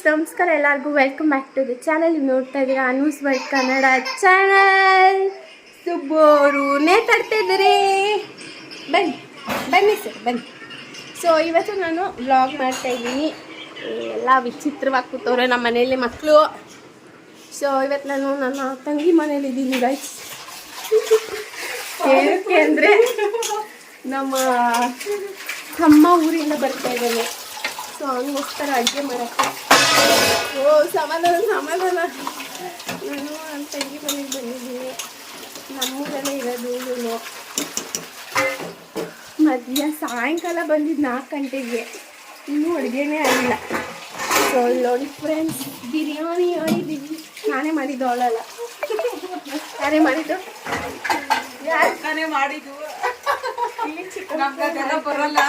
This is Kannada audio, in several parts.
ನಮಸ್ಕಾರ ಎಲ್ಲರಿಗೂ welcome back to the channel. ನೋಡ್ತಾ ಇದ್ದೀರಾ ಅನೂಸ್ ವರ್ಲ್ಡ್ ಕನ್ನಡ ಚಾನಲ್. ಸುಬ್ಬೋರು ನೇತಾಡ್ತಿದ್ದೀರಿ, ಬನ್ನಿ ಸರ್ ಬನ್ನಿ. ಸೊ ಇವತ್ತು ನಾನು ವ್ಲಾಗ್ ಮಾಡ್ತಾ ಇದ್ದೀನಿ. ಎಲ್ಲ ವಿಚಿತ್ರವಾಗಿ ಕೂತವ್ರೆ ನಮ್ಮ ಮನೆಯಲ್ಲಿ ಮಕ್ಕಳು. ಸೊ ಇವತ್ತು ನಾನು ನನ್ನ ತಂಗಿ ಮನೇಲಿದ್ದೀನಿ ಗೈಸ್. ಏನಕ್ಕೆ ಅಂದರೆ ನಮ್ಮ ಅಮ್ಮ ಊರಿಂದ ಬರ್ತಾ ಇದ್ದಾನೆ. ಸೊ ಅವನಿಗೋಸ್ಕರ ಅಡುಗೆ ಮಾಡೋಕ್ಕೆ. ಓ ಸಮಾಧಾನ ಸಮಾಧಾನ. ನಾನು ನನ್ನ ತಂಗಿ ಮನೆಗೆ ಬಂದಿದ್ದೀನಿ. ನಮ್ಮೂರಲ್ಲೇ ಇರೋದು. ಸಾಯಂಕಾಲ ಬಂದಿದ್ದು 4 ಗಂಟೆಗೆ, ಇನ್ನೂ ಅಡುಗೆನೇ ಆಗಿಲ್ಲ. ಸೊ ನೋಡಿ ಫ್ರೆಂಡ್ಸ್, ಬಿರಿಯಾನಿ ಮಾಡಿದ್ದೀವಿ. ನಾನೇ ಮಾಡಿದ್ದು, ಅವಳಲ್ಲ. ಯಾರೇ ಮಾಡಿದ್ದು? ಯಾರೇ ಮಾಡಿದ್ದು? ಇಲ್ಲಿ ಚಿಕ್ಕ ಬರಲ್ಲ.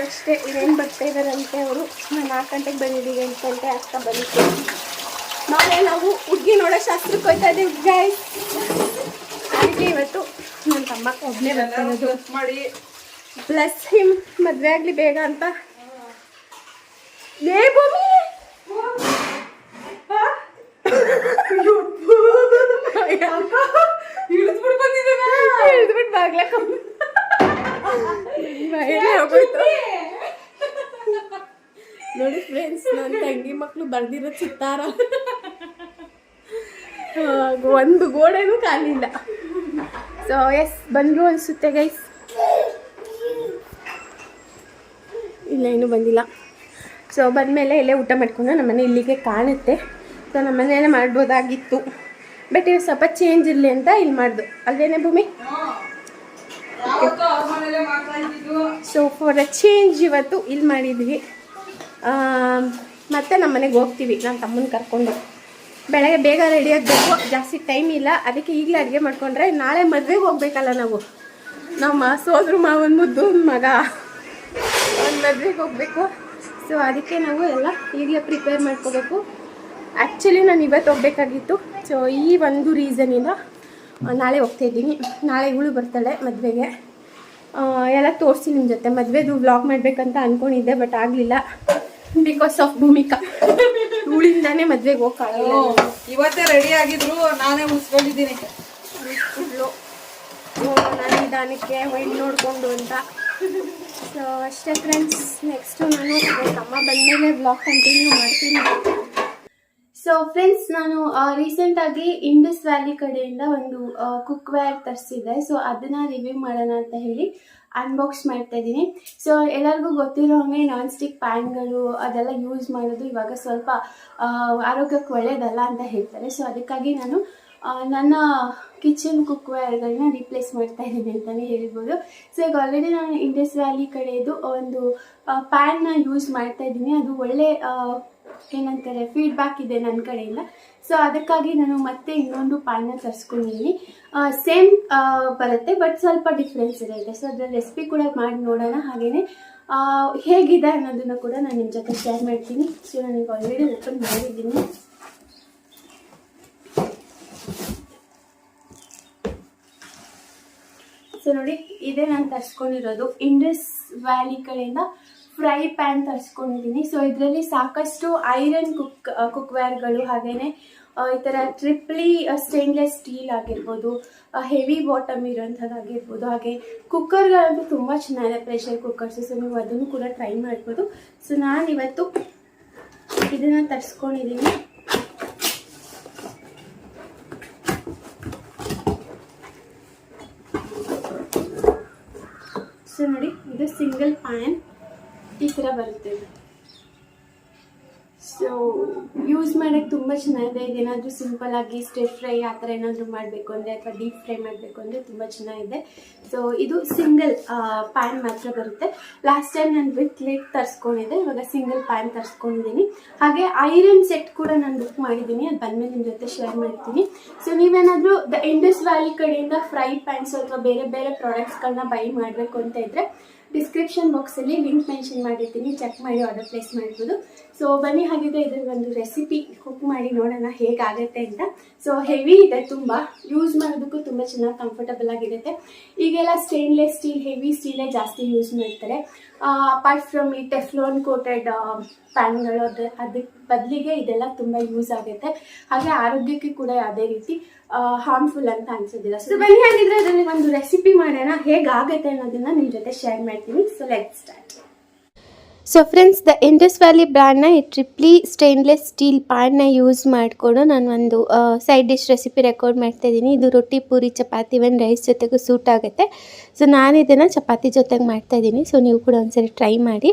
ಅಷ್ಟೇ. ಇನ್ನೇನು ಬರ್ತಾ ಇದ್ದಾರಂತೆ ಅವರು. ನಾನು 4 ಗಂಟೆಗೆ ಬಂದಿದ್ದೀವಿ, 8 ಗಂಟೆ ಆಗ್ತಾ ಬಂದಿತ್ತು. ನಾವು ಹುಡುಗಿ ನೋಡೋ ಶಾಸ್ತ್ರಕ್ಕೆ ಹೋಗ್ತಾ ಇದ್ದೀವಿ ಗೈಸ್. ಅದಕ್ಕೆ ಇವತ್ತು ನನ್ನ ತಮ್ಮಕ್ಕ ಒಬ್ಬನೇ ಬರ್ತಾ ಇರೋದು ಮಾಡಿ ಪ್ಲಸ್ ಹಿಮ್ ಮದುವೆ ಆಗಲಿ ಬೇಗ ಅಂತ. ಲೇ ಭೂಮಿ, ಇಳಿದ್ಬಿಟ್ಟು ಬಾಗ್ಲ ನೋಡಿ ಫ್ರೆಂಡ್ಸ್, ನನ್ನ ತಂಗಿ ಮಕ್ಕಳು ಬರ್ದಿರೋ ಚಿತ್ತಾರ. ಒಂದು ಗೋಡೆನೂ ಖಾಲಿಲ್ಲ. ಸೊ ಎಸ್, ಬಂದರು ಅನಿಸುತ್ತೆ ಗೈಸ್. ಇಲ್ಲ, ಇನ್ನೂ ಬಂದಿಲ್ಲ. ಸೊ ಬಂದಮೇಲೆ ಇಲ್ಲೇ ಊಟ ಮಾಡ್ಕೊಂಡು ನಮ್ಮನೆ ಇಲ್ಲಿಗೆ ಕಾಣುತ್ತೆ. ಸೊ ನಮ್ಮನೆಯಲ್ಲೇ ಮಾಡ್ಬೋದಾಗಿತ್ತು, ಬಟ್ ಇವಾಗ ಸ್ವಲ್ಪ ಚೇಂಜ್ ಇರಲಿ ಅಂತ ಇಲ್ಲಿ ಮಾಡ್ದು. ಅಲ್ಲೇನೆ ಭೂಮಿ? ಸೊ ಫಾರ್ ಅ ಚೇಂಜ್ ಇವತ್ತು ಇಲ್ಲಿ ಮಾಡಿದ್ವಿ. ಮತ್ತು ನಮ್ಮ ಮನೆಗೆ ಹೋಗ್ತೀವಿ ನನ್ನ ತಮ್ಮನ ಕರ್ಕೊಂಡು. ಬೆಳಗ್ಗೆ ಬೇಗ ರೆಡಿ ಆಗಬೇಕು, ಜಾಸ್ತಿ ಟೈಮ್ ಇಲ್ಲ. ಅದಕ್ಕೆ ಈಗಲೇ ಅಡುಗೆ ಮಾಡ್ಕೊಂಡ್ರೆ ನಾಳೆ ಮದುವೆಗೆ ಹೋಗ್ಬೇಕಲ್ಲ ನಾವು. ನಮ್ಮ ಸೋದ್ರ ಮಾವನ ಮುದ್ದು ಮಗ ಒಂದು ಮದುವೆಗೆ ಹೋಗಬೇಕು. ಸೊ ಅದಕ್ಕೆ ನಾವು ಎಲ್ಲ ಈಗಲೇ ಪ್ರಿಪೇರ್ ಮಾಡ್ಕೋಬೇಕು. ಆ್ಯಕ್ಚುಲಿ ನಾನು ಇವತ್ತು ಹೋಗ್ಬೇಕಾಗಿತ್ತು. ಸೊ ಈ ಒಂದು ರೀಸನಿಂದ ನಾಳೆ ಹೋಗ್ತಾಯಿದ್ದೀನಿ. ನಾಳೆ ಇವಳು ಬರ್ತಾಳೆ ಮದುವೆಗೆ. ಎಲ್ಲ ತೋರಿಸಿ ನಿಮ್ಮ ಜೊತೆ. ಮದುವೆದು ವ್ಲಾಗ್ ಮಾಡಬೇಕಂತ ಅಂದ್ಕೊಂಡಿದ್ದೆ, ಬಟ್ ಆಗಲಿಲ್ಲ ಬಿಕಾಸ್ ಆಫ್ ಭೂಮಿಕಾ. ಇವಳಿಂದಾನೇ ಮದುವೆಗೆ ಹೋಗಕ್ಕಾಗಲ್ಲ. ಇವತ್ತೇ ರೆಡಿ ಆಗಿದ್ರು, ನಾನೇ ಮುಗಿಸ್ಕೊಂಡಿದ್ದೀನಿ. ನಾನು ನಿಧಾನಕ್ಕೆ ವೈನ್ ನೋಡಿಕೊಂಡು ಅಂತ. ಸೊ ಅಷ್ಟೇ ಫ್ರೆಂಡ್ಸ್. ನೆಕ್ಸ್ಟು ನಾನು ಅಮ್ಮ ಬಂದಮೇಲೆ ವ್ಲಾಗ್ ಕಂಟಿನ್ಯೂ ಮಾಡ್ತೀನಿ. ಸೊ ಫ್ರೆಂಡ್ಸ್, ನಾನು ರೀಸೆಂಟಾಗಿ ಇಂಡಸ್ ವ್ಯಾಲಿ ಕಡೆಯಿಂದ ಒಂದು ಕುಕ್ವೇರ್ ತರಿಸಿದ್ದೆ. ಸೊ ಅದನ್ನು ರಿವ್ಯೂ ಮಾಡೋಣ ಅಂತ ಹೇಳಿ ಅನ್ಬಾಕ್ಸ್ ಮಾಡ್ತಾ ಇದ್ದೀನಿ. ಸೊ ಎಲ್ಲರಿಗೂ ಗೊತ್ತಿರೋ ಹಾಗೆ ನಾನ್ ಸ್ಟಿಕ್ ಪ್ಯಾನ್ಗಳು ಅದೆಲ್ಲ ಯೂಸ್ ಮಾಡೋದು ಇವಾಗ ಸ್ವಲ್ಪ ಆರೋಗ್ಯಕ್ಕೆ ಒಳ್ಳೆಯದಲ್ಲ ಅಂತ ಹೇಳ್ತಾರೆ. ಸೊ ಅದಕ್ಕಾಗಿ ನಾನು ನನ್ನ ಕಿಚನ್ ಕುಕ್ವೇರ್ಗಳನ್ನ ರೀಪ್ಲೇಸ್ ಮಾಡ್ತಾ ಇದ್ದೀನಿ ಅಂತಲೇ ಹೇಳ್ಬೋದು. ಸೊ ಈಗ ಆಲ್ರೆಡಿ ನಾನು ಇಂಡಸ್ ವ್ಯಾಲಿ ಕಡೆಯದು ಒಂದು ಪ್ಯಾನ್ನ ಯೂಸ್ ಮಾಡ್ತಾ ಇದ್ದೀನಿ. ಅದು ಒಳ್ಳೆ ಏನಂತಾರೆ ಫೀಡ್ಬ್ಯಾಕ್ ಇದೆ ನನ್ನ ಕಡೆಯಿಂದ. ಸೊ ಅದಕ್ಕಾಗಿ ನಾನು ಮತ್ತೆ ಇನ್ನೊಂದು ಪ್ಯಾನ್ನ ತರಿಸ್ಕೊಂಡಿದ್ದೀನಿ. ಸೇಮ್ ಬರುತ್ತೆ, ಬಟ್ ಸ್ವಲ್ಪ ಡಿಫ್ರೆನ್ಸ್ ಇರುತ್ತೆ. ಸೊ ಅದರ ರೆಸಿಪಿ ಕೂಡ ಮಾಡಿ ನೋಡೋಣ. ಹಾಗೆಯೇ ಹೇಗಿದೆ ಅನ್ನೋದನ್ನು ಕೂಡ ನಾನು ನಿಮ್ಮ ಜೊತೆ ಶೇರ್ ಮಾಡ್ತೀನಿ. ಸೊ ನನಗೆ ಆಲ್ರೆಡಿ ಓಪನ್ ಮಾಡಿದ್ದೀನಿ. ಸೊ ನೋಡಿ, ಇದೇ ನಾನು ತರಿಸ್ಕೊಂಡಿರೋದು ಇಂಡಸ್ ವ್ಯಾಲಿ ಕಡೆಯಿಂದ ಫ್ರೈ ಪ್ಯಾನ್ ತರಿಸ್ಕೊಂಡಿದ್ದೀನಿ. ಸೊ ಇದರಲ್ಲಿ ಸಾಕಷ್ಟು ಐರನ್ ಕುಕ್ವೇರ್ಗಳು, ಹಾಗೆಯೇ ಈ ಥರ ಟ್ರಿಪ್ಲಿ ಸ್ಟೇನ್ಲೆಸ್ ಸ್ಟೀಲ್ ಆಗಿರ್ಬೋದು, ಹೆವಿ ಬಾಟಮ್ ಇರೋಂಥದ್ದಾಗಿರ್ಬೋದು, ಹಾಗೆ ಕುಕ್ಕರ್ಗಳಂತೂ ತುಂಬ ಚೆನ್ನಾಗಿದೆ, ಪ್ರೆಷರ್ ಕುಕ್ಕರ್ಸು. ಸೊ ನೀವು ಅದನ್ನು ಕೂಡ ಟ್ರೈ ಮಾಡ್ಬೋದು. ಸೊ ನಾನಿವತ್ತು ಇದನ್ನು ತರಿಸ್ಕೊಂಡಿದ್ದೀನಿ. ಸೊ ನೋಡಿ, ಇದು ಸಿಂಗಲ್ ಪ್ಯಾನ್ ಈ ಥರ ಬರುತ್ತೆ. ಸೊ ಯೂಸ್ ಮಾಡೋಕ್ಕೆ ತುಂಬ ಚೆನ್ನಾಗಿದೆ. ಇದೇನಾದರೂ ಸಿಂಪಲ್ಲಾಗಿ ಸ್ಟಿರ್ ಫ್ರೈ ಆ ಥರ ಏನಾದರೂ ಮಾಡಬೇಕು ಅಂದರೆ, ಅಥವಾ ಡೀಪ್ ಫ್ರೈ ಮಾಡಬೇಕು ಅಂದರೆ ತುಂಬ ಚೆನ್ನಾಗಿದೆ. ಸೊ ಇದು ಸಿಂಗಲ್ ಪ್ಯಾನ್ ಮಾತ್ರ ಬರುತ್ತೆ. ಲಾಸ್ಟ್ ಟೈಮ್ ನಾನು ವಿತ್ ಲಿಡ್ ತರಿಸ್ಕೊಂಡಿದ್ದೆ, ಇವಾಗ ಸಿಂಗಲ್ ಪ್ಯಾನ್ ತರಿಸ್ಕೊಂಡಿದ್ದೀನಿ. ಹಾಗೆ ಐರನ್ ಸೆಟ್ ಕೂಡ ನಾನು ಬುಕ್ ಮಾಡಿದ್ದೀನಿ, ಅದು ಬಂದಮೇಲೆ ನಿಮ್ಮ ಜೊತೆ ಶೇರ್ ಮಾಡ್ತೀನಿ. ಸೊ ನೀವೇನಾದರೂ ದ ಇಂಡಸ್ ವ್ಯಾಲಿ ಕಡೆಯಿಂದ ಫ್ರೈ ಪ್ಯಾನ್ಸ್ ಅಥವಾ ಬೇರೆ ಬೇರೆ ಪ್ರಾಡಕ್ಟ್ಸ್ಗಳನ್ನ ಬೈ ಮಾಡಬೇಕು ಅಂತ ಇದ್ದರೆ ಡಿಸ್ಕ್ರಿಪ್ಷನ್ ಬಾಕ್ಸಲ್ಲಿ ಲಿಂಕ್ ಮೆನ್ಷನ್ ಮಾಡಿರ್ತೀನಿ, ಚೆಕ್ ಮಾಡಿ ಆರ್ಡರ್ ಪ್ಲೇಸ್ ಮಾಡ್ಬೋದು. ಸೊ ಬನ್ನಿ, ಹಾಗಿದ್ರೆ ಇದ್ರ ಒಂದು ರೆಸಿಪಿ ಕುಕ್ ಮಾಡಿ ನೋಡೋಣ ಹೇಗಾಗುತ್ತೆ ಅಂತ. ಸೊ ಹೆವಿ ಇದೆ, ತುಂಬ ಯೂಸ್ ಮಾಡೋದಕ್ಕೂ ತುಂಬ ಚೆನ್ನಾಗಿ ಕಂಫರ್ಟಬಲ್ ಆಗಿರುತ್ತೆ. ಈಗೆಲ್ಲ ಸ್ಟೇನ್ಲೆಸ್ ಸ್ಟೀಲ್, ಹೆವಿ ಸ್ಟೀಲೇ ಜಾಸ್ತಿ ಯೂಸ್ ಮಾಡ್ತಾರೆ. ಅಪಾರ್ಟ್ ಫ್ರಮ್ ಈ ಟೆಫ್ಲಾನ್ ಕೋಟೆಡ್ ಪ್ಯಾನ್ಗಳು, ಅದಕ್ಕೆ ಬದಲಿಗೆ ಇದೆಲ್ಲ ತುಂಬ ಯೂಸ್ ಆಗುತ್ತೆ. ಹಾಗೆ ಆರೋಗ್ಯಕ್ಕೆ ಕೂಡ ಯಾವುದೇ ರೀತಿ ಹಾರ್ಮ್ಫುಲ್ ಅಂತ ಅನ್ಸೋದಿಲ್ಲ. ಸೊ ಬನ್ನಿ, ಹಾಗಿದ್ರೆ ಅದರಲ್ಲಿ ಒಂದು ರೆಸಿಪಿ ಮಾಡೋಣ, ಹೇಗಾಗುತ್ತೆ ಅನ್ನೋದನ್ನ ನಿಮ್ಮ ಜೊತೆ ಶೇರ್ ಮಾಡ್ತೀನಿ. So let's start. So friends, the Indus valley ಬ್ರ್ಯಾಂಡ್ನ ಈ ಟ್ರಿಪ್ಲಿ ಸ್ಟೇನ್ಲೆಸ್ ಸ್ಟೀಲ್ ಪ್ಯಾನ್ನ ಯೂಸ್ ಮಾಡಿಕೊಂಡು ನಾನು ಒಂದು ಸೈಡ್ ಡಿಶ್ ರೆಸಿಪಿ ರೆಕಾರ್ಡ್ ಮಾಡ್ತಾಯಿದ್ದೀನಿ. ಇದು ರೊಟ್ಟಿ, ಪೂರಿ, ಚಪಾತಿ, ಒಂದು ರೈಸ್ ಜೊತೆಗೂ ಸೂಟ್ ಆಗುತ್ತೆ. ಸೊ ನಾನು ಇದನ್ನು ಚಪಾತಿ ಜೊತೆಗೆ ಮಾಡ್ತಾಯಿದ್ದೀನಿ. ಸೊ ನೀವು ಕೂಡ ಒಂದ್ಸರಿ ಟ್ರೈ ಮಾಡಿ.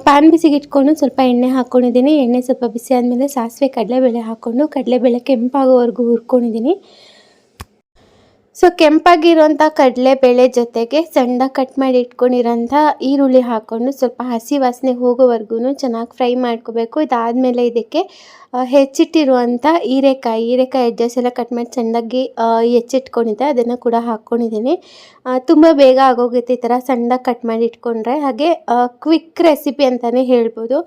ಪ್ಯಾನ್ ಬಿಸಿಗೆ ಇಟ್ಕೊಂಡು ಸ್ವಲ್ಪ ಎಣ್ಣೆ ಹಾಕ್ಕೊಂಡಿದ್ದೀನಿ. ಎಣ್ಣೆ ಸ್ವಲ್ಪ ಬಿಸಿ ಆದಮೇಲೆ ಸಾಸಿವೆ, ಕಡಲೆಬೇಳೆ ಹಾಕ್ಕೊಂಡು ಕಡಲೆಬೇಳೆ ಕೆಂಪಾಗೋವರೆಗೂ ಹುರ್ಕೊಂಡಿದ್ದೀನಿ. ಸೊ ಕೆಂಪಾಗಿರೋಂಥ ಕಡಲೆಬೇಳೆ ಜೊತೆಗೆ ಸಣ್ಣ ಕಟ್ ಮಾಡಿ ಇಟ್ಕೊಂಡಿರೋಂಥ ಈರುಳ್ಳಿ ಹಾಕ್ಕೊಂಡು ಸ್ವಲ್ಪ ಹಸಿ ವಾಸನೆ ಹೋಗೋವರೆಗೂ ಚೆನ್ನಾಗಿ ಫ್ರೈ ಮಾಡ್ಕೋಬೇಕು. ಇದಾದಮೇಲೆ ಇದಕ್ಕೆ ಹೆಚ್ಚಿಟ್ಟಿರುವಂಥ ಹೀರೆಕಾಯಿ ಎಡ್ಜಸ್ ಎಲ್ಲ ಕಟ್ ಮಾಡಿ ಸಣ್ಣದಾಗಿ ಹೆಚ್ಚಿಟ್ಕೊಂಡಿದ್ದೆ, ಅದನ್ನು ಕೂಡ ಹಾಕ್ಕೊಂಡಿದ್ದೀನಿ. ತುಂಬ ಬೇಗ ಆಗೋಗುತ್ತೆ ಈ ಥರ ಸಣ್ಣದಾಗಿ ಕಟ್ ಮಾಡಿ ಇಟ್ಕೊಂಡ್ರೆ. ಹಾಗೆ ಕ್ವಿಕ್ ರೆಸಿಪಿ ಅಂತಲೇ ಹೇಳ್ಬೋದು.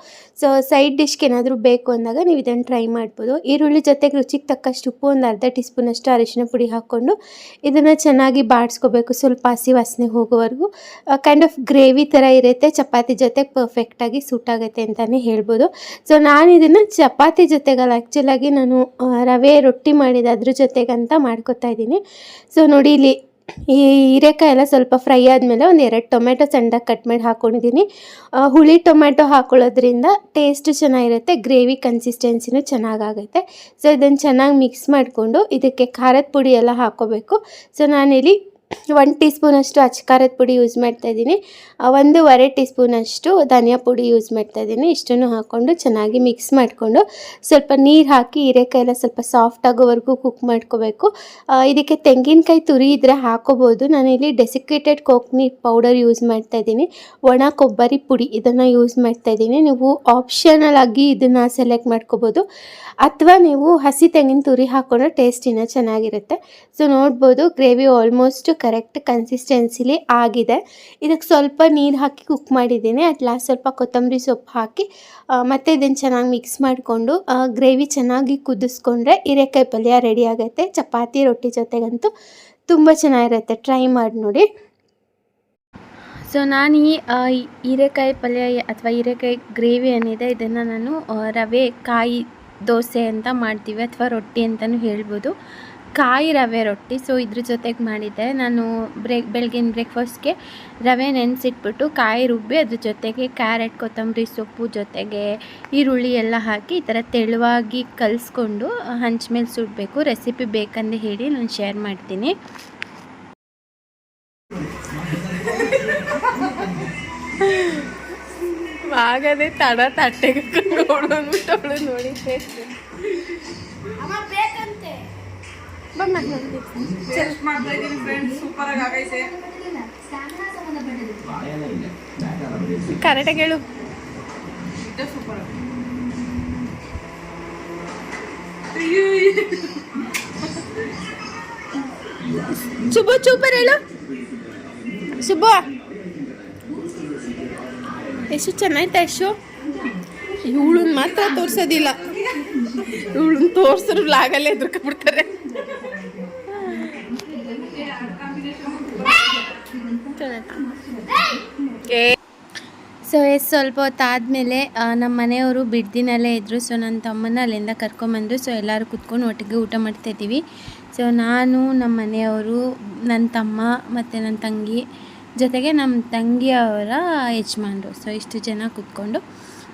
ಸೊ ಸೈಡ್ ಡಿಶ್ಗೆ ಏನಾದರೂ ಬೇಕು ಅಂದಾಗ ನೀವು ಇದನ್ನು ಟ್ರೈ ಮಾಡ್ಬೋದು. ಈರುಳ್ಳಿ ಜೊತೆಗೆ ರುಚಿಗೆ ತಕ್ಕಷ್ಟು ಉಪ್ಪು, ಒಂದು ಅರ್ಧ ಟೀ ಸ್ಪೂನಷ್ಟು ಅರಿಶಿನ ಪುಡಿ ಹಾಕ್ಕೊಂಡು ಇದನ್ನು ಚೆನ್ನಾಗಿ ಬಾಡಿಸ್ಕೋಬೇಕು, ಸ್ವಲ್ಪ ಹಸಿ ವಾಸನೆ ಹೋಗೋವರೆಗೂ. ಕೈಂಡ್ ಆಫ್ ಗ್ರೇವಿ ಥರ ಇರುತ್ತೆ, ಚಪಾತಿ ಜೊತೆಗೆ ಪರ್ಫೆಕ್ಟಾಗಿ ಸೂಟ್ ಆಗುತ್ತೆ ಅಂತಲೇ ಹೇಳ್ಬೋದು. ಸೊ ನಾನು ಇದನ್ನು ಚಪಾತಿ ಜೊತೆಗಲ್ಲ, ಆ್ಯಕ್ಚುಲಾಗಿ ನಾನು ರವೆ ರೊಟ್ಟಿ ಮಾಡಿದೆ ಅದ್ರ ಜೊತೆಗಂತ ಮಾಡ್ಕೊತಾ ಇದ್ದೀನಿ. ಸೊ ನೋಡಿ, ಇಲ್ಲಿ ಈ ಹೀರೆಕಾಯಿ ಎಲ್ಲ ಸ್ವಲ್ಪ ಫ್ರೈ ಆದಮೇಲೆ ಒಂದು 2 ಟೊಮೆಟೊ ಸಣ್ಣದಾಗಿ ಕಟ್ ಮಾಡಿ ಹಾಕ್ಕೊಂಡಿದ್ದೀನಿ. ಹುಳಿ ಟೊಮೆಟೊ ಹಾಕೊಳ್ಳೋದ್ರಿಂದ ಟೇಸ್ಟು ಚೆನ್ನಾಗಿರುತ್ತೆ, ಗ್ರೇವಿ ಕನ್ಸಿಸ್ಟೆನ್ಸಿನೂ ಚೆನ್ನಾಗಾಗುತ್ತೆ. ಸೊ ಇದನ್ನು ಚೆನ್ನಾಗಿ ಮಿಕ್ಸ್ ಮಾಡಿಕೊಂಡು ಇದಕ್ಕೆ ಖಾರದ ಪುಡಿ ಎಲ್ಲ ಹಾಕ್ಕೋಬೇಕು. ಸೊ ನಾನಿಲ್ಲಿ 1 ಟೀ ಸ್ಪೂನಷ್ಟು ಅಚ್ಚ ಖಾರದ ಪುಡಿ ಯೂಸ್ ಮಾಡ್ತಾಯಿದ್ದೀನಿ, 1.5 ಟೀ ಸ್ಪೂನಷ್ಟು ಧನಿಯಾ ಪುಡಿ ಯೂಸ್ ಮಾಡ್ತಾಯಿದ್ದೀನಿ. ಇಷ್ಟನ್ನು ಹಾಕ್ಕೊಂಡು ಚೆನ್ನಾಗಿ ಮಿಕ್ಸ್ ಮಾಡಿಕೊಂಡು ಸ್ವಲ್ಪ ನೀರು ಹಾಕಿ ಹೀರೆಕಾಯಿ ಎಲ್ಲ ಸ್ವಲ್ಪ ಸಾಫ್ಟ್ ಆಗೋವರೆಗೂ ಕುಕ್ ಮಾಡ್ಕೋಬೇಕು. ಇದಕ್ಕೆ ತೆಂಗಿನಕಾಯಿ ತುರಿ ಇದ್ದರೆ ಹಾಕೋಬೋದು. ನಾನಿಲ್ಲಿ ಡೆಸಿಕೇಟೆಡ್ ಕೋಕೋನಟ್ ಪೌಡರ್ ಯೂಸ್ ಮಾಡ್ತಾಯಿದ್ದೀನಿ, ಒಣ ಕೊಬ್ಬರಿ ಪುಡಿ ಇದನ್ನು ಯೂಸ್ ಮಾಡ್ತಾಯಿದ್ದೀನಿ. ನೀವು ಆಪ್ಷನಲ್ ಆಗಿ ಇದನ್ನು ಸೆಲೆಕ್ಟ್ ಮಾಡ್ಕೋಬೋದು, ಅಥವಾ ನೀವು ಹಸಿ ತೆಂಗಿನ ತುರಿ ಹಾಕ್ಕೊಂಡ್ರೆ ಟೇಸ್ಟ್ ಇನ್ನೂ ಚೆನ್ನಾಗಿರುತ್ತೆ. ಸೊ ನೋಡ್ಬೋದು, ಗ್ರೇವಿ ಆಲ್ಮೋಸ್ಟ್ ಕರೆಕ್ಟ್ ಕನ್ಸಿಸ್ಟೆನ್ಸಿಲಿ ಆಗಿದೆ. ಇದಕ್ಕೆ ಸ್ವಲ್ಪ ನೀರು ಹಾಕಿ ಕುಕ್ ಮಾಡಿದ್ದೀನಿ. ಅಟ್ ಲಾಸ್ಟ್ ಸ್ವಲ್ಪ ಕೊತ್ತಂಬರಿ ಸೊಪ್ಪು ಹಾಕಿ ಮತ್ತು ಇದನ್ನು ಚೆನ್ನಾಗಿ ಮಿಕ್ಸ್ ಮಾಡಿಕೊಂಡು ಗ್ರೇವಿ ಚೆನ್ನಾಗಿ ಕುದಿಸ್ಕೊಂಡ್ರೆ ಹೀರೆಕಾಯಿ ಪಲ್ಯ ರೆಡಿ ಆಗುತ್ತೆ. ಚಪಾತಿ ರೊಟ್ಟಿ ಜೊತೆಗಂತೂ ತುಂಬ ಚೆನ್ನಾಗಿರುತ್ತೆ, ಟ್ರೈ ಮಾಡಿ ನೋಡಿ. ಸೊ ನಾನು ಈ ಹೀರೆಕಾಯಿ ಪಲ್ಯ ಅಥವಾ ಹೀರೆಕಾಯಿ ಗ್ರೇವಿ ಏನಿದೆ ಇದನ್ನು ನಾನು ರವೆ ಕಾಯಿ ದೋಸೆ ಅಂತ ಮಾಡ್ತೀವಿ, ಅಥವಾ ರೊಟ್ಟಿ ಅಂತಲೂ ಹೇಳ್ಬೋದು, ಕಾಯಿ ರವೆ ರೊಟ್ಟಿ. ಸೊ ಇದ್ರ ಜೊತೆಗೆ ಮಾಡಿದ್ದೆ ನಾನು. ಬೆಳಗಿನ ಬ್ರೇಕ್ಫಾಸ್ಟ್ಗೆ ರವೆ ನೆನೆಸಿಟ್ಬಿಟ್ಟು ಕಾಯಿ ರುಬ್ಬಿ ಅದ್ರ ಜೊತೆಗೆ ಕ್ಯಾರೆಟ್, ಕೊತ್ತಂಬರಿ ಸೊಪ್ಪು ಜೊತೆಗೆ ಈರುಳ್ಳಿ ಎಲ್ಲ ಹಾಕಿ ಈ ಥರ ತೆಳುವಾಗಿ ಕಲಿಸ್ಕೊಂಡು ಹಂಚ ಮೇಲೆ ಸುಡಬೇಕು. ರೆಸಿಪಿ ಬೇಕಂದು ಹೇಳಿ ನಾನು ಶೇರ್ ಮಾಡ್ತೀನಿ. ಆಗದೆ ತಡ ತಟ್ಟೆಗೆ ನೋಡ್ಬಿಟ್ಟು ನೋಡಿ ಕರೆಕ್ಟಾಗಿ ಹೇಳು. ಶುಭ ಸೂಪರ್ ಹೇಳು. ಶುಭ ಎಷ್ಟು ಚೆನ್ನಾಯ್ತು ಅಷ್ಟು. ಇವಳನ್ನ ಮಾತ್ರ ತೋರ್ಸೋದಿಲ್ಲ, ಇವಳನ್ನ ತೋರ್ಸಿದ್ರು ಲಾಗಲ್ಲೇ ಎದುರ್ಕೊಂಡ್ಬಿಡ್ತಾರೆ. ಸೊ ಸ್ವಲ್ಪ ಹೊತ್ತಾದಮೇಲೆ ನಮ್ಮ ಮನೆಯವರು ಬಿಡ್ದಿನಲ್ಲೇ ಇದ್ದರು. ಸೊ ನನ್ನ ತಮ್ಮನ ಅಲ್ಲಿಂದ ಕರ್ಕೊಂಬಂದರು. ಸೊ ಎಲ್ಲರೂ ಕುತ್ಕೊಂಡು ಒಟ್ಟಿಗೆ ಊಟ ಮಾಡ್ತಾಯಿದ್ದೀವಿ. ಸೊ ನಾನು, ನಮ್ಮ ಮನೆಯವರು, ನನ್ನ ತಮ್ಮ ಮತ್ತು ನನ್ನ ತಂಗಿ ಜೊತೆಗೆ ನಮ್ಮ ತಂಗಿಯವರ ಯಜಮಾನರು. ಸೊ ಇಷ್ಟು ಜನ ಕೂತ್ಕೊಂಡು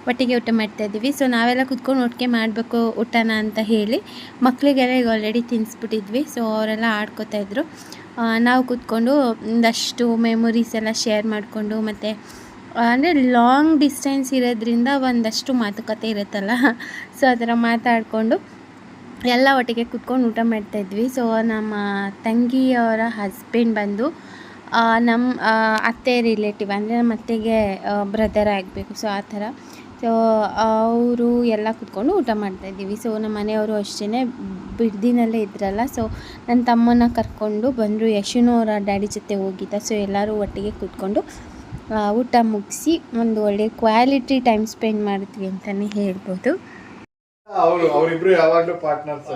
ಒಟ್ಟಿಗೆ ಊಟ ಮಾಡ್ತಾಯಿದ್ದೀವಿ. ಸೊ ನಾವೆಲ್ಲ ಕೂತ್ಕೊಂಡು ಒಟ್ಟಿಗೆ ಮಾಡಬೇಕು ಊಟನ ಅಂತ ಹೇಳಿ ಮಕ್ಕಳಿಗೆಲ್ಲ ಈಗ ಆಲ್ರೆಡಿ ತಿನ್ನಿಸ್ಬಿಟ್ಟಿದ್ವಿ. ಸೊ ಅವರೆಲ್ಲ ಆಡ್ಕೋತಾಯಿದ್ರು. ನಾವು ಕೂತ್ಕೊಂಡು ಒಂದಷ್ಟು ಮೆಮೊರೀಸ್ ಎಲ್ಲ ಶೇರ್ ಮಾಡಿಕೊಂಡು, ಮತ್ತು ಅಂದರೆ ಲಾಂಗ್ ಡಿಸ್ಟೆನ್ಸ್ ಇರೋದ್ರಿಂದ ಒಂದಷ್ಟು ಮಾತುಕತೆ ಇರುತ್ತಲ್ಲ, ಸೊ ಆ ಥರ ಮಾತಾಡಿಕೊಂಡು ಎಲ್ಲ ಒಟ್ಟಿಗೆ ಕೂತ್ಕೊಂಡು ಊಟ ಮಾಡ್ತಾಯಿದ್ವಿ. ಸೊ ನಮ್ಮ ತಂಗಿಯವರ ಹಸ್ಬೆಂಡ್ ಬಂದು ನಮ್ಮ ಅತ್ತೆ ರಿಲೇಟಿವ್, ಅಂದರೆ ನಮ್ಮ ಅತ್ತೆಗೆ ಬ್ರದರ್ ಆಗಬೇಕು. ಸೊ ಆ ಥರ. ಸೊ ಅವರು ಎಲ್ಲ ಕೂತ್ಕೊಂಡು ಊಟ ಮಾಡ್ತಾಯಿದ್ದೀವಿ. ಸೊ ನಮ್ಮ ಮನೆಯವರು ಅಷ್ಟೇ ಬಿಡ್ದಿನಲ್ಲೇ ಇದ್ರಲ್ಲ. ಸೊ ನನ್ನ ತಮ್ಮನ ಕರ್ಕೊಂಡು ಬಂದರು. ಯಶುನೂ ಅವರ ಡ್ಯಾಡಿ ಜೊತೆ ಹೋಗಿದ್ದ. ಸೊ ಎಲ್ಲರೂ ಒಟ್ಟಿಗೆ ಕೂತ್ಕೊಂಡು ಊಟ ಮುಗಿಸಿ ಒಂದು ಒಳ್ಳೆ ಕ್ವಾಲಿಟಿ ಟೈಮ್ ಸ್ಪೆಂಡ್ ಮಾಡಿದ್ವಿ ಅಂತಲೇ ಹೇಳ್ಬೋದು. ಅವರಿಬ್ರು ಯಾವಾಗಲೂ ಪಾರ್ಟ್ನರ್ಸ್.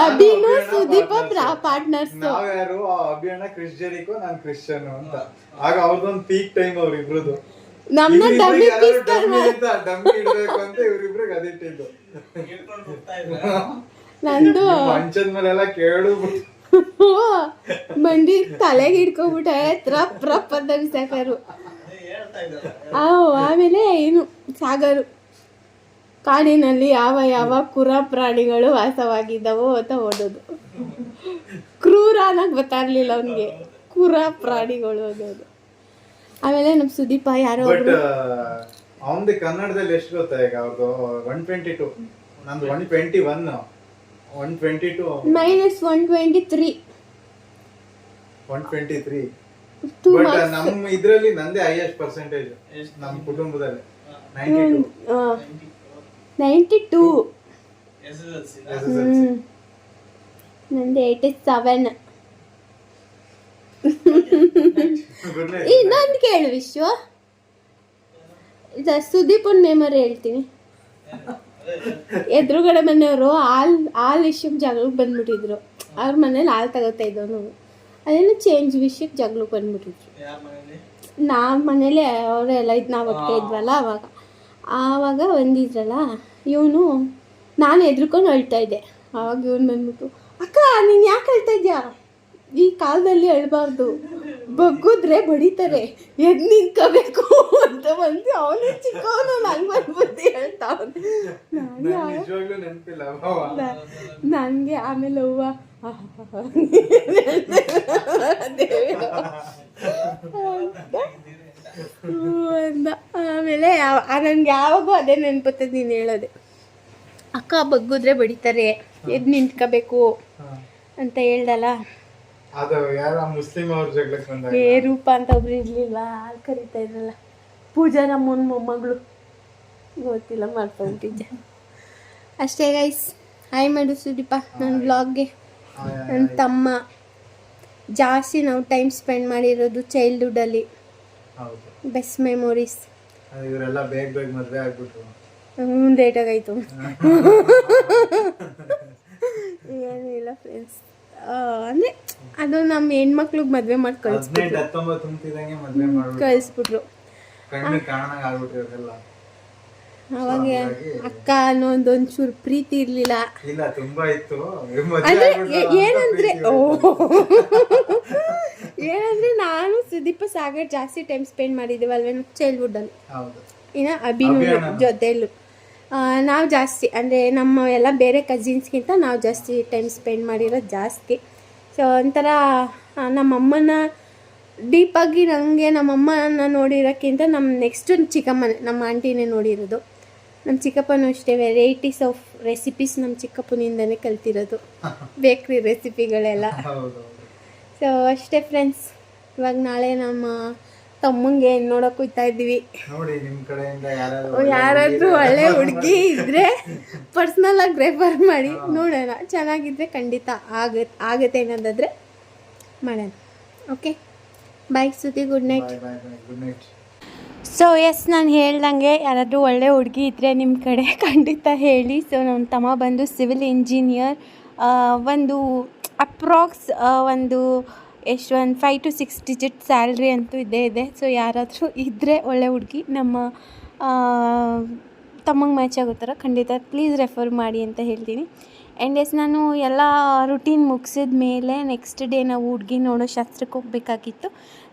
ಅಭಿನು ಸುದೀಪ ಪಾರ್ಟ್ನರ್ಸ್. ನಾವ್ ಯಾರು ಅಭಿ ಅಣ್ಣ ಕ್ರಿಸ್ ಜೆರಿಕೋ, ನಾನ್ ಕ್ರಿಶ್ಚಿಯನ್ ಅಂತ. ಆಗ ಅವ್ರದೊಂದು ಪೀಕ್ ಟೈಮ್ ಅವ್ರಿಬ್ರದ್ದು. ನಮ್ಮನ್ನ ಡಮ್ಮಿ ಡಮ್ಮಿ ಇಡ್ಬೇಕು ಅಂತ ಇವ್ರಿಬ್ರಿಗೆ ಅದಿಟ್ಟಿದ್ದು. ನಂದು ಮಂಚದ ಮೇಲೆಲ್ಲ ಕೇಳು ಮಂಡಿ ತಲೆಗೆ ಹಿಡ್ಕೊಂಡ್ಬಿಟ್ಟ ರಪ್ ರಪ್ ಅಂತ ಬಿಸಾಕರು. ಆಮೇಲೆ ಏನು ಸಾಗರು ಕಾಡಿನಲ್ಲಿ ಯಾವ ಯಾವ ಕುರ ಪ್ರಾಣಿಗಳು ವಾಸವಾಗಿದ್ದವು ಅಂತ ಓದೋದು. ಕ್ರೂರ ಅನ್ನಕ್ ಗೊತ್ತಾಗ್ಲಿಲ್ಲ ಅವನಿಗೆ, ಕುರ ಪ್ರಾಣಿಗಳು ಅನ್ನೋದು. ಆಮೇಲೆ ನಮ್ ಸುದೀಪ ಯಾರೋ ಅವನದು ಕನ್ನಡದಲ್ಲಿ ಎಷ್ಟು ಗೊತ್ತಾ ಈಗ ಅವ್ರದ್ದು 122, ನಂದು 121, 122 -123 123. ಬಟ್ ನಮ್ಮ ಇದ್ರಲ್ಲಿ ನಂದೇ ಹೈಯೆಸ್ಟ್ ಪರ್ಸೆಂಟೇಜ್ ನಮ್ಮ ಕುಟುಂಬದಲ್ಲಿ 92. ನಂದು 87. ಇನ್ನೊಂದು ಕೇಳು ವಿಶ್ವ, ಸುದೀಪನ್ ಮೆಮೊರಿ ಹೇಳ್ತೀನಿ. ಎದುರುಗಡೆ ಮನೆಯವರು ಹಾಲ್ ವಿಷಯಕ್ಕೆ ಜಗಳಕ್ಕೆ ಬಂದ್ಬಿಟ್ಟಿದ್ರು. ಅವ್ರ ಮನೇಲಿ ಹಾಲು ತಗೋತಾ ಇದ್ದವ್ ನಾವು, ಅದೇನು ಚೇಂಜ್ ವಿಷಯಕ್ಕೆ ಜಗಳಕ್ಕೆ ಬಂದ್ಬಿಟ್ಟಿದ್ರು. ನಮ್ಮ ಮನೇಲಿ ಅವರೆಲ್ಲ ನಾವು ಒಟ್ಟಿಗೆ ಇದ್ವಲ್ಲ ಆವಾಗ ಬಂದಿದ್ರಲ್ಲ ಇವನು, ನಾನು ಎದ್ರುಕೊಂಡು ಅಳ್ತಾ ಇದ್ದೆ. ಆವಾಗ ಇವನು ಬಂದ್ಬಿಟ್ಟು, ಅಕ್ಕ ನೀನು ಯಾಕೆ ಅಳ್ತಾ ಇದ್ಯಾ, ಈ ಕಾಲದಲ್ಲಿ ಅಳ್ಬಾರ್ದು, ಬಗ್ಗುದ್ರೆ ಬಡಿತಾರೆ, ಎದ್ದು ನಿಂತ್ಕೋಬೇಕು ಅಂತ ಬಂದು ಅವನು ಚಿಕ್ಕವನು ನಂಗೆ ಬಂದ್ಬಿಟ್ಟು ಹೇಳ್ತಾವನು. ನನಗೆ ಆಮೇಲೆ ಹೂವ ಅಂದ. ಆಮೇಲೆ ನನಗೆ ಯಾವಾಗೂ ಅದೇ ನೆನ್ಪತ್ತದ ನೀನು ಹೇಳೋದೆ, ಅಕ್ಕ ಬಗ್ಗುದ್ರೆ ಬಡಿತಾರೆ, ಎದ್ದು ನಿಂತ್ಕೋಬೇಕು ಅಂತ ಹೇಳ್ದಲ್ಲ. ಅದು ಯಾರ ಮುಸ್ಲಿಂ ಅವ್ರ ಜಗಳಕ್ಕೆ ಬಂದಾಗ ರೂಪ ಅಂತ ಒಬ್ರು ಇರ್ಲಿಲ್ಲ, ಹಾಲು ಕರಿತಾ ಇದ್ರಲ್ಲ, ಪೂಜಾ ನಮ್ಮನ ಮೊಮ್ಮಗಳು, ಗೊತ್ತಿಲ್ಲ ಮಾಡ್ಕೊಂತಿದ್ದೆ ಅಷ್ಟೇ. ಗೈಸ್ ಹಾಯ್ ಮಾಡು ಸುದೀಪ ನನ್ನ ಬ್ಲಾಗ್ಗೆ. ನನ್ನ ತಮ್ಮ ಜಾಸ್ತಿ ನಾವು ಟೈಮ್ ಸ್ಪೆಂಡ್ ಮಾಡಿರೋದು ಚೈಲ್ಡ್ಹುಡ್ಡಲ್ಲಿ, ಬೆಸ್ಟ್ ಮೆಮೊರೀಸ್. ಇವರೆಲ್ಲ ಬೇಗ ಬೇಗ ಮದುವೆ ಆಗ್ಬಿಟ್ರು, ಲೇಟ್ ಆಗಾಯ್ತು. ಏನಿಲ್ಲ ಫ್ರೆಂಡ್ಸ್, ಅಂದರೆ ಅದು ನಮ್ಮ ಹೆಣ್ಮಕ್ಳಿಗೆ ಮದುವೆ ಮಾಡಿ ಕಳಿಸ್ಬಿಟ್ರು. ಅವಾಗ ಅಕ್ಕ ಅನ್ನೋದೊಂಚೂರು ಪ್ರೀತಿ ಇರಲಿಲ್ಲ. ಏನಂದ್ರೆ ಏನಂದ್ರೆ ನಾನು ಸುದೀಪ ಸಾಗರ್ ಜಾಸ್ತಿ ಟೈಮ್ ಸ್ಪೆಂಡ್ ಮಾಡಿದ್ದೀವಲ್ವೇ ಚೈಲ್ಡ್ಹುಡ್ಡಲ್ಲಿ, ಇನ್ನು ಅಭಿನೂ ಜೊತೆಯಲ್ಲೂ ನಾವು ಜಾಸ್ತಿ, ಅಂದರೆ ನಮ್ಮ ಎಲ್ಲ ಬೇರೆ ಕಸಿನ್ಸ್ಗಿಂತ ನಾವು ಜಾಸ್ತಿ ಟೈಮ್ ಸ್ಪೆಂಡ್ ಮಾಡಿರೋದು ಜಾಸ್ತಿ. ಸೊ ಒಂಥರ ನಮ್ಮಮ್ಮನ ಡೀಪಾಗಿ ನನಗೆ ನಮ್ಮಮ್ಮನ ನೋಡಿರೋಕ್ಕಿಂತ ನಮ್ಮ ನೆಕ್ಸ್ಟ್ ಚಿಕ್ಕಮ್ಮನೇ, ನಮ್ಮ ಆಂಟಿನೇ ನೋಡಿರೋದು. ನಮ್ಮ ಚಿಕ್ಕಪ್ಪನೂ ಅಷ್ಟೇ ವೆರೈಟೀಸ್ ಆಫ್ ರೆಸಿಪೀಸ್ ನಮ್ಮ ಚಿಕ್ಕಪ್ಪನಿಂದನೇ ಕಲ್ತಿರೋದು, ಬೇಕ್ರಿ ರೆಸಿಪಿಗಳೆಲ್ಲ. ಸೊ ಅಷ್ಟೇ ಫ್ರೆಂಡ್ಸ್, ಇವಾಗ ನಾಳೆ ನಮ್ಮ ತಮ್ಮಂಗೆ ನೋಡೋಕೆ ಹೋಗ್ತಾ ಇದ್ದೀವಿ. ಯಾರಾದರೂ ಒಳ್ಳೆ ಹುಡುಗಿ ಇದ್ದರೆ ಪರ್ಸ್ನಲ್ ಆಗಿ ರೆಫರ್ ಮಾಡಿ ನೋಡೋಣ, ಚೆನ್ನಾಗಿದ್ರೆ ಖಂಡಿತ ಆಗುತ್ತೆ ಅನ್ನೋದಾದರೆ ಮಾಡೋಣ. ಓಕೆ ಬಾಯ್ ಸುದ್ದಿ, ಗುಡ್ ನೈಟ್. ಸೊ ಎಸ್, ನಾನು ಹೇಳ್ದಂಗೆ ಯಾರಾದರೂ ಒಳ್ಳೆ ಹುಡುಗಿ ಇದ್ದರೆ ನಿಮ್ಮ ಕಡೆ ಖಂಡಿತ ಹೇಳಿ. ಸೊ ನನ್ನ ತಮ್ಮ ಬಂದು ಸಿವಿಲ್ ಇಂಜಿನಿಯರ್, ಒಂದು ಅಪ್ರಾಕ್ಸ್ ಒಂದು ಎಷ್ಟು ಒಂದು 5 to 6 ಡಿಜಿಟ್ ಸ್ಯಾಲ್ರಿ ಅಂತೂ ಇದ್ದೇ ಇದೆ. ಸೊ ಯಾರಾದರೂ ಇದ್ದರೆ ಒಳ್ಳೆ ಹುಡುಗಿ ನಮ್ಮ ತಮ್ಮಂಗೆ ಮ್ಯಾಚ್ ಆಗೋ ಥರ ಖಂಡಿತ ಪ್ಲೀಸ್ ರೆಫರ್ ಮಾಡಿ ಅಂತ ಹೇಳ್ತೀನಿ. ಆ್ಯಂಡ್ ಎಸ್, ನಾನು ಎಲ್ಲ ರುಟೀನ್ ಮುಗಿಸಿದ ಮೇಲೆ ನೆಕ್ಸ್ಟ್ ಡೇ ನಾವು ಹುಡುಗಿ ನೋಡೋ ಶಾಸ್ತ್ರಕ್ಕೆ ಹೋಗಬೇಕಾಗಿತ್ತು.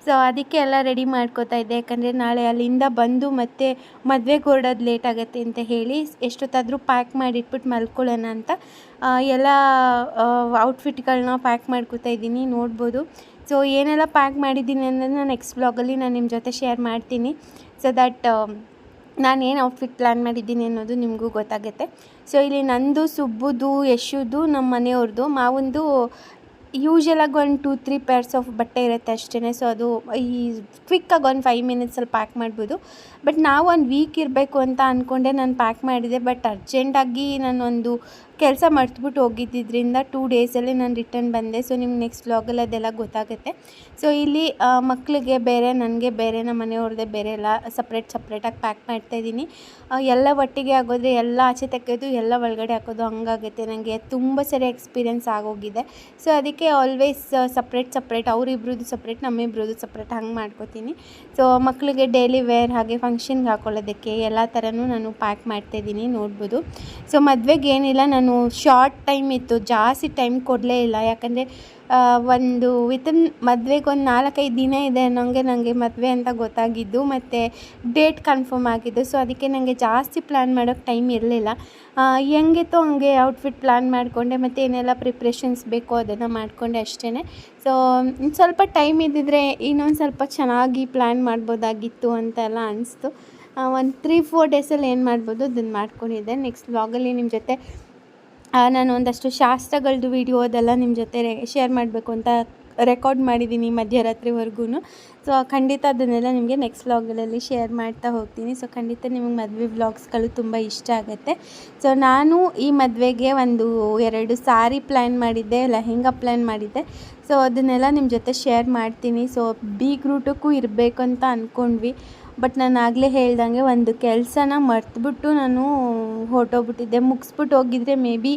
ಸೊ ಅದಕ್ಕೆ ಎಲ್ಲ ರೆಡಿ ಮಾಡ್ಕೋತಾ ಇದ್ದೆ, ಯಾಕಂದರೆ ನಾಳೆ ಅಲ್ಲಿಂದ ಬಂದು ಮತ್ತೆ ಮದುವೆಗೆ ಹೊರಡೋದು ಲೇಟ್ ಆಗುತ್ತೆ ಅಂತ ಹೇಳಿ ಎಷ್ಟೊತ್ತಾದರೂ ಪ್ಯಾಕ್ ಮಾಡಿಟ್ಬಿಟ್ಟು ಮಲ್ಕೊಳ್ಳೋಣ ಅಂತ ಎಲ್ಲ ಔಟ್ಫಿಟ್ಗಳನ್ನ ಪ್ಯಾಕ್ ಮಾಡ್ಕೋತಾ ಇದ್ದೀನಿ, ನೋಡ್ಬೋದು. ಸೊ ಏನೆಲ್ಲ ಪ್ಯಾಕ್ ಮಾಡಿದ್ದೀನಿ ಅನ್ನೋದು ನಾನು ನೆಕ್ಸ್ಟ್ ಬ್ಲಾಗಲ್ಲಿ ನಾನು ನಿಮ್ಮ ಜೊತೆ ಶೇರ್ ಮಾಡ್ತೀನಿ. ಸೊ ದಟ್ ನಾನು ಏನು ಔಟ್ಫಿಟ್ ಪ್ಲ್ಯಾನ್ ಮಾಡಿದ್ದೀನಿ ಅನ್ನೋದು ನಿಮಗೂ ಗೊತ್ತಾಗುತ್ತೆ. ಸೊ ಇಲ್ಲಿ ನಂದು, ಸುಬ್ಬುದು, ಯಶುದು, ನಮ್ಮ ಮನೆಯವ್ರದ್ದು, ಮಾವಂದು ಯೂಶ್ವಲಾಗಿ ಒಂದು 2-3 ಪೇರ್ಸ್ ಆಫ್ ಬಟ್ಟೆ ಇರುತ್ತೆ ಅಷ್ಟೇ. ಸೊ ಅದು ಈ ಕ್ವಿಕ್ಕಾಗಿ ಒಂದು 5 ಮಿನಿಟ್ಸಲ್ಲಿ ಪ್ಯಾಕ್ ಮಾಡ್ಬೋದು. ಬಟ್ ನಾವು ಒಂದು ವೀಕ್ ಇರಬೇಕು ಅಂತ ಅಂದ್ಕೊಂಡೆ ನಾನು ಪ್ಯಾಕ್ ಮಾಡಿದೆ. ಬಟ್ ಅರ್ಜೆಂಟಾಗಿ ನಾನೊಂದು ಕೆಲಸ ಮರ್ತ್ಬಿಟ್ಟು ಹೋಗಿದ್ದರಿಂದ 2 ಡೇಸಲ್ಲಿ ನಾನು ರಿಟರ್ನ್ ಬಂದೆ. ಸೊ ನಿಮ್ಗೆ ನೆಕ್ಸ್ಟ್ ವ್ಲಾಗಲ್ಲಿ ಅದೆಲ್ಲ ಗೊತ್ತಾಗುತ್ತೆ. ಸೊ ಇಲ್ಲಿ ಮಕ್ಕಳಿಗೆ ಬೇರೆ, ನನಗೆ ಬೇರೆ, ನಮ್ಮ ಮನೆಯವ್ರದ್ದೇ ಬೇರೆ ಎಲ್ಲ ಸಪ್ರೇಟಾಗಿ ಪ್ಯಾಕ್ ಮಾಡ್ತಾಯಿದ್ದೀನಿ. ಎಲ್ಲ ಒಟ್ಟಿಗೆ ಆಗೋದ್ರೆ ಎಲ್ಲ ಆಚೆ ತೆಗೆದು ಎಲ್ಲ ಒಳಗಡೆ ಹಾಕೋದು ಹಂಗಾಗುತ್ತೆ. ನನಗೆ ತುಂಬ ಸರಿ ಎಕ್ಸ್ಪೀರಿಯೆನ್ಸ್ ಆಗೋಗಿದೆ. ಸೊ ಅದಕ್ಕೆ ಆಲ್ವೇಸ್ ಸಪ್ರೇಟ್ ಅವರಿಬ್ರದ್ದು ಸಪ್ರೇಟ್, ನಮ್ಮಿಬ್ರದ್ದು ಸಪ್ರೇಟ್ ಹಂಗೆ ಮಾಡ್ಕೋತೀನಿ. ಸೊ ಮಕ್ಕಳಿಗೆ ಡೈಲಿ ವೇರ್ ಹಾಗೆ ಫಂಕ್ಷನ್ಗೆ ಹಾಕೊಳ್ಳೋದಕ್ಕೆ ಎಲ್ಲ ಥರನೂ ನಾನು ಪ್ಯಾಕ್ ಮಾಡ್ತಾಯಿದ್ದೀನಿ, ನೋಡ್ಬೋದು. ಸೊ ಮದುವೆಗೆ ಏನಿಲ್ಲ, ನಾನು ಶಾರ್ಟ್ ಟೈಮ್ ಇತ್ತು, ಜಾಸ್ತಿ ಟೈಮ್ ಕೊಡಲೇ ಇಲ್ಲ. ಯಾಕಂದರೆ ಒಂದು ವಿತಿನ್ ಮದುವೆಗೆ ಒಂದು 4-5 ದಿನ ಇದೆ ನನಗೆ ಮದುವೆ ಅಂತ ಗೊತ್ತಾಗಿದ್ದು, ಮತ್ತು ಡೇಟ್ ಕನ್ಫರ್ಮ್ ಆಗಿದ್ದು. ಸೊ ಅದಕ್ಕೆ ನನಗೆ ಜಾಸ್ತಿ ಪ್ಲ್ಯಾನ್ ಮಾಡೋಕ್ಕೆ ಟೈಮ್ ಇರಲಿಲ್ಲ. ಹೆಂಗಿತ್ತು ಹಂಗೆ ಔಟ್ಫಿಟ್ ಪ್ಲ್ಯಾನ್ ಮಾಡಿಕೊಂಡೆ, ಮತ್ತು ಏನೆಲ್ಲ ಪ್ರಿಪ್ರೇಷನ್ಸ್ ಬೇಕೋ ಅದನ್ನು ಮಾಡಿಕೊಂಡೆ ಅಷ್ಟೇ. ಸೊ ಸ್ವಲ್ಪ ಟೈಮ್ ಇದ್ದಿದ್ರೆ ಇನ್ನೊಂದು ಸ್ವಲ್ಪ ಚೆನ್ನಾಗಿ ಪ್ಲ್ಯಾನ್ ಮಾಡ್ಬೋದಾಗಿತ್ತು ಅಂತೆಲ್ಲ ಅನಿಸ್ತು. ಒಂದು 3-4 ಡೇಸಲ್ಲಿ ಏನು ಮಾಡ್ಬೋದು ಅದನ್ನು ಮಾಡ್ಕೊಂಡಿದ್ದೆ. ನೆಕ್ಸ್ಟ್ ವ್ಲಾಗಲ್ಲಿ ನಿಮ್ಮ ಜೊತೆ ನಾನು ಒಂದಷ್ಟು ಶಾಸ್ತ್ರಗಳದ್ದು ವಿಡಿಯೋ ಅದೆಲ್ಲ ನಿಮ್ಮ ಜೊತೆ ಶೇರ್ ಮಾಡಬೇಕು ಅಂತ ರೆಕಾರ್ಡ್ ಮಾಡಿದ್ದೀನಿ ಮಧ್ಯರಾತ್ರಿವರೆಗೂ. ಸೊ ಖಂಡಿತ ಅದನ್ನೆಲ್ಲ ನಿಮಗೆ ನೆಕ್ಸ್ಟ್ ವ್ಲಾಗಲ್ಲಿ ಶೇರ್ ಮಾಡ್ತಾ ಹೋಗ್ತೀನಿ. ಸೊ ಖಂಡಿತ ನಿಮಗೆ ಮದುವೆ ವ್ಲಾಗ್ಸ್ಗಳು ತುಂಬ ಇಷ್ಟ ಆಗುತ್ತೆ. ಸೊ ನಾನು ಈ ಮದುವೆಗೆ 1-2 ಸಾರಿ ಪ್ಲ್ಯಾನ್ ಮಾಡಿದ್ದೆ, ಲೆಹೆಂಗಾ ಪ್ಲ್ಯಾನ್ ಮಾಡಿದ್ದೆ. ಸೊ ಅದನ್ನೆಲ್ಲ ನಿಮ್ಮ ಜೊತೆ ಶೇರ್ ಮಾಡ್ತೀನಿ. ಸೊ ಬೀಗ್ ರೂಟಕ್ಕೂ ಇರಬೇಕು ಅಂತ ಅಂದ್ಕೊಂಡ್ವಿ. ಬಟ್ ನಾನು ಆಗಲೇ ಹೇಳ್ದಂಗೆ ಒಂದು ಕೆಲಸನ ಮರ್ತುಬಿಟ್ಟು ನಾನು ಹೊರಟೋಗ್ಬಿಟ್ಟಿದ್ದೆ. ಮುಗಿಸ್ಬಿಟ್ಟು ಹೋಗಿದ್ರೆ ಮೇ ಬಿ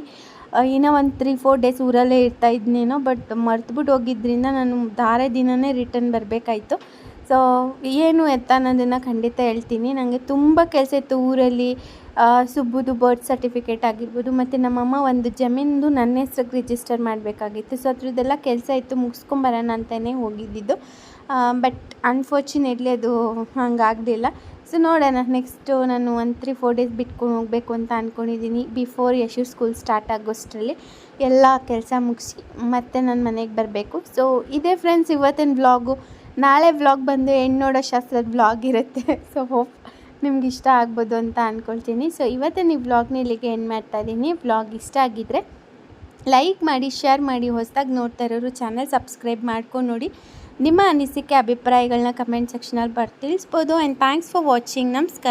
ಇನ್ನೂ ಒಂದು 3-4 ಡೇಸ್ ಊರಲ್ಲೇ ಇರ್ತಾಯಿದ್ನೇನೋ. ಬಟ್ ಮರ್ತುಬಿಟ್ಟು ಹೋಗಿದ್ದರಿಂದ ನಾನು ಧಾರೆ ದಿನವೇ ರಿಟರ್ನ್ ಬರಬೇಕಾಯ್ತು. ಸೊ ಏನು ಎತ್ತ ಅನ್ನೋದನ್ನು ಖಂಡಿತ ಹೇಳ್ತೀನಿ. ನನಗೆ ತುಂಬ ಕೆಲಸ ಇತ್ತು ಊರಲ್ಲಿ. ಸುಬ್ಬುದು ಬರ್ತ್ ಸರ್ಟಿಫಿಕೇಟ್ ಆಗಿರ್ಬೋದು, ಮತ್ತು ನಮ್ಮಮ್ಮ ಒಂದು ಜಮೀನು ನನ್ನ ಹೆಸ್ರಿಗೆ ರಿಜಿಸ್ಟರ್ ಮಾಡಬೇಕಾಗಿತ್ತು. ಸೊ ಅದ್ರದ್ದೆಲ್ಲ ಕೆಲಸ ಇತ್ತು, ಮುಗಿಸ್ಕೊಂಬರೋಣ ಅಂತಲೇ ಹೋಗಿದ್ದಿದ್ದು. ಬಟ್ ಅನ್ಫಾರ್ಚುನೇಟ್ಲಿ ಅದು ಹಂಗಾಗಲಿಲ್ಲ. ಸೊ ನೋಡೋಣ, ನೆಕ್ಸ್ಟು ನಾನು 3-4 ಡೇಸ್ ಬಿಟ್ಕೊಂಡು ಹೋಗಬೇಕು ಅಂತ ಅಂದ್ಕೊಂಡಿದ್ದೀನಿ. ಬಿಫೋರ್ ಯಶು ಸ್ಕೂಲ್ ಸ್ಟಾರ್ಟ್ ಆಗೋಷ್ಟರಲ್ಲಿ ಎಲ್ಲ ಕೆಲಸ ಮುಗಿಸಿ ಮತ್ತೆ ನಾನು ಮನೆಗೆ ಬರಬೇಕು. ಸೊ ಇದೇ ಫ್ರೆಂಡ್ಸ್ ಇವತ್ತಿನ ವ್ಲಾಗು. ನಾಳೆ ವ್ಲಾಗ್ ಬಂದು ಹೆಣ್ಣು ನೋಡೋ ಶಾಸ್ತ್ರದ ವ್ಲಾಗ್ ಇರುತ್ತೆ. ಸೊ ಹೋಪ್ ನಿಮ್ಗೆ ಇಷ್ಟ ಆಗ್ಬೋದು ಅಂತ ಅಂದ್ಕೊಳ್ತೀನಿ. ಸೊ ಇವತ್ತಿನ ಈ ವ್ಲಾಗ್ನ ಇಲ್ಲಿಗೆ ಎಂಡ್ ಮಾಡ್ತಾಯಿದ್ದೀನಿ. ವ್ಲಾಗ್ ಇಷ್ಟ ಆಗಿದ್ದರೆ ಲೈಕ್ ಮಾಡಿ, ಶೇರ್ ಮಾಡಿ. ಹೊಸದಾಗಿ ನೋಡ್ತಾ ಇರೋರು ಚಾನಲ್ ಸಬ್ಸ್ಕ್ರೈಬ್ ಮಾಡ್ಕೊಂಡು ನೋಡಿ. ನಿಮ್ಮ ಅನಿಸಿಕೆ ಅಭಿಪ್ರಾಯಗಳನ್ನ ಕಮೆಂಟ್ ಸೆಕ್ಷನಲ್ಲಿ ತಿಳಿಸ್ಬೋದು. And thanks for watching. ನಮಸ್ಕಾರ.